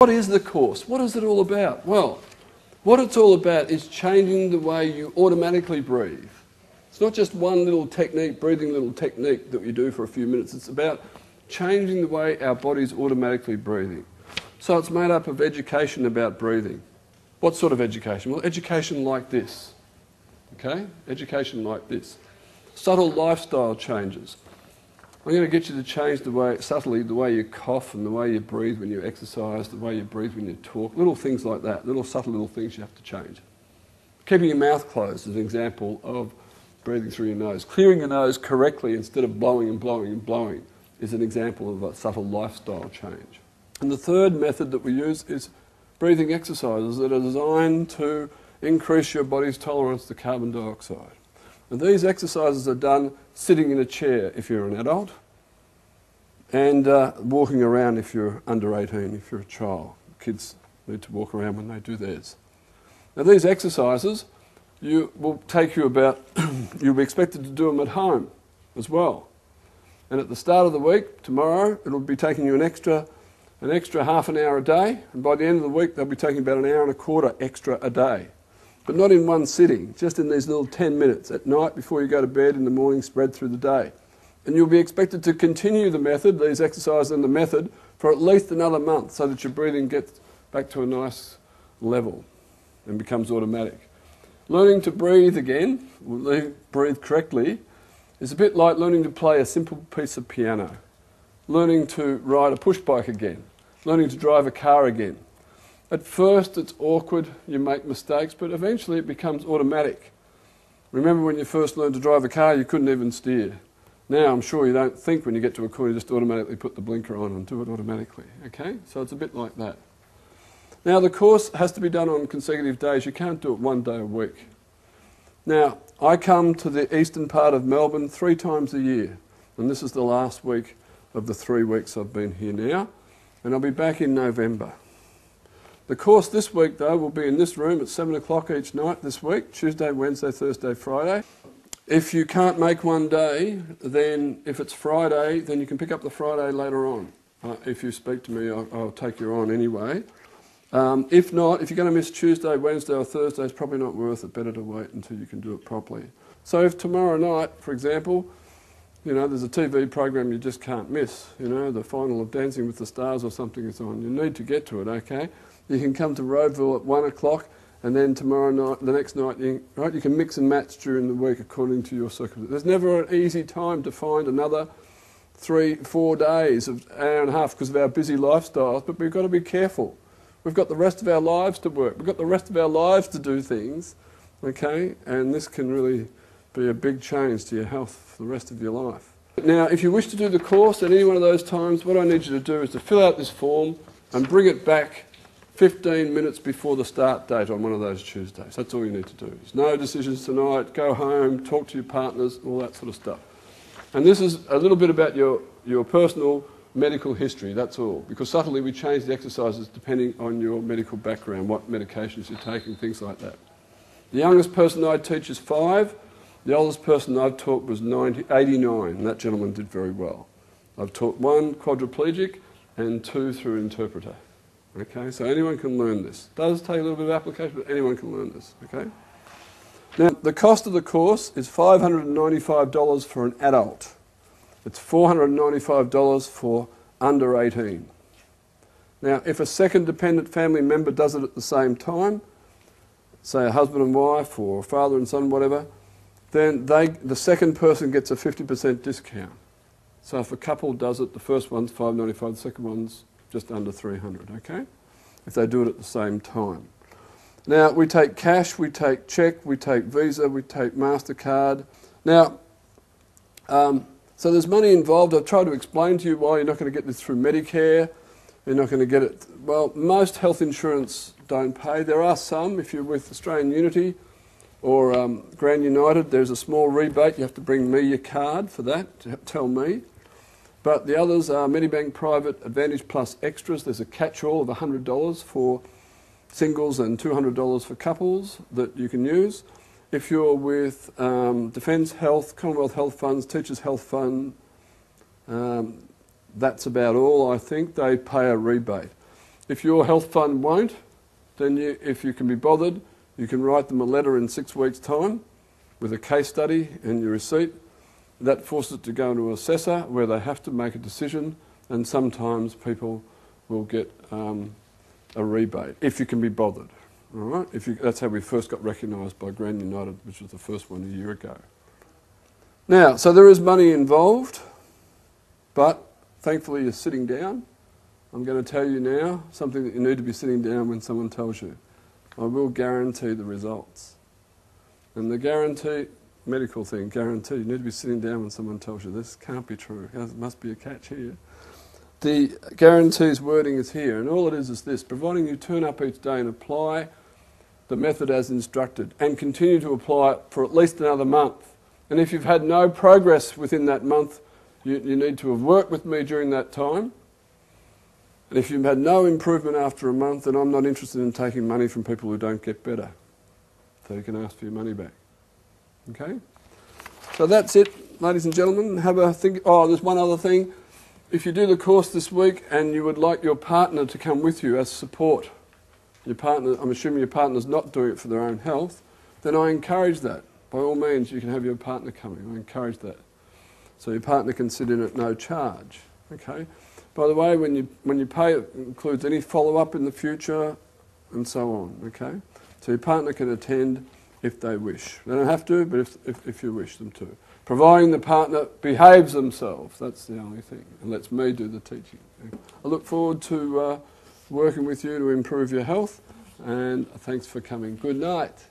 What is the course? What is it all about? Well, what it's all about is changing the way you automatically breathe. It's not just one little technique, breathing little technique that we do for a few minutes. It's about changing the way our body's automatically breathing. So it's made up of education about breathing. What sort of education? Well, education like this. Okay? Education like this. Subtle lifestyle changes. I'm going to get you to change the way, subtly, the way you cough and the way you breathe when you exercise, the way you breathe when you talk, little things like that, little subtle little things you have to change. Keeping your mouth closed is an example of breathing through your nose. Clearing your nose correctly instead of blowing and blowing and blowing is an example of a subtle lifestyle change. And the third method that we use is breathing exercises that are designed to increase your body's tolerance to carbon dioxide. And these exercises are done sitting in a chair if you're an adult, and walking around if you're under 18, if you're a child. Kids need to walk around when they do theirs. Now these exercises will take you about, you'll be expected to do them at home as well. And at the start of the week, tomorrow, it'll be taking you an extra half an hour a day, and by the end of the week they'll be taking about an hour and a quarter extra a day. But not in one sitting, just in these little 10 minutes at night before you go to bed, in the morning, spread through the day. And you'll be expected to continue the method, these exercises and the method, for at least another month so that your breathing gets back to a nice level and becomes automatic. Learning to breathe again, breathe correctly, is a bit like learning to play a simple piece of piano. Learning to ride a push bike again. Learning to drive a car again. At first it's awkward, you make mistakes, but eventually it becomes automatic. Remember when you first learned to drive a car, you couldn't even steer. Now I'm sure you don't think when you get to a corner, you just automatically put the blinker on and do it automatically. Okay? So it's a bit like that. Now the course has to be done on consecutive days. You can't do it one day a week. Now, I come to the eastern part of Melbourne 3 times a year, and this is the last week of the 3 weeks I've been here now, and I'll be back in November. The course this week, though, will be in this room at 7 o'clock each night this week, Tuesday, Wednesday, Thursday, Friday. If you can't make one day, then if it's Friday, then you can pick up the Friday later on. If you speak to me, I'll take you on anyway. If not, if you're going to miss Tuesday, Wednesday or Thursday, it's probably not worth it. Better to wait until you can do it properly. So if tomorrow night, for example, you know, there's a TV program you just can't miss, you know, the final of Dancing with the Stars or something is on, you need to get to it, okay? You can come to Roadville at 1 o'clock, and then tomorrow night, the next night, you can mix and match during the week according to your circumstances. There's never an easy time to find another 3-4 days of an hour and a half because of our busy lifestyles, but we've got to be careful. We've got the rest of our lives to work. We've got the rest of our lives to do things, okay? And this can really be a big change to your health for the rest of your life. Now, if you wish to do the course at any one of those times, what I need you to do is to fill out this form and bring it back 15 minutes before the start date on one of those Tuesdays. That's all you need to do. There's no decisions tonight, go home, talk to your partners, all that sort of stuff. And this is a little bit about your personal medical history, that's all. Because subtly we change the exercises depending on your medical background, what medications you're taking, things like that. The youngest person I teach is 5. The oldest person I've taught was 89, and that gentleman did very well. I've taught 1 quadriplegic and 2 through an interpreter. Okay, so anyone can learn this. It does take a little bit of application, but anyone can learn this. Okay. Now, the cost of the course is $595 for an adult. It's $495 for under 18. Now, if a second dependent family member does it at the same time, say a husband and wife or father and son, whatever, then the second person gets a 50% discount. So if a couple does it, the first one's $595, the second one's just under $300, okay? If they do it at the same time. Now, we take cash, we take cheque, we take Visa, we take MasterCard. Now, so there's money involved. I've tried to explain to you why you're not going to get this through Medicare. You're not going to get it. Well, most health insurance don't pay. There are some. If you're with Australian Unity or Grand United, there's a small rebate. You have to bring me your card for that, to tell me. But the others are Medibank Private, Advantage Plus Extras. There's a catch-all of $100 for singles and $200 for couples that you can use. If you're with Defence Health, Commonwealth Health Funds, Teachers Health Fund, that's about all, I think. They pay a rebate. If your health fund won't, then if you can be bothered, you can write them a letter in 6 weeks' time with a case study and your receipt. That forces it to go to an assessor where they have to make a decision, and sometimes people will get a rebate, if you can be bothered. All right? That's how we first got recognised by Grand United, which was the first one a year ago. Now, so there is money involved, but thankfully you're sitting down. I'm going to tell you now something that you need to be sitting down when someone tells you. I will guarantee the results. And the guarantee, medical thing, guarantee, you need to be sitting down when someone tells you this can't be true. There must be a catch here. The guarantee's wording is here, and all it is this, providing you turn up each day and apply the method as instructed, and continue to apply it for at least another month. And if you've had no progress within that month, you need to have worked with me during that time. And if you've had no improvement after a month, then I'm not interested in taking money from people who don't get better. So you can ask for your money back. Okay? So that's it, ladies and gentlemen. Have a think. Oh, there's one other thing. If you do the course this week and you would like your partner to come with you as support, your partner, I'm assuming your partner's not doing it for their own health, then I encourage that. By all means, you can have your partner coming. I encourage that. So your partner can sit in at no charge. Okay? By the way, when you pay, it includes any follow-up in the future and so on. Okay? So your partner can attend if they wish. They don't have to, but if you wish them to. Providing the partner behaves themselves, that's the only thing, and lets me do the teaching. I look forward to working with you to improve your health, and thanks for coming. Good night.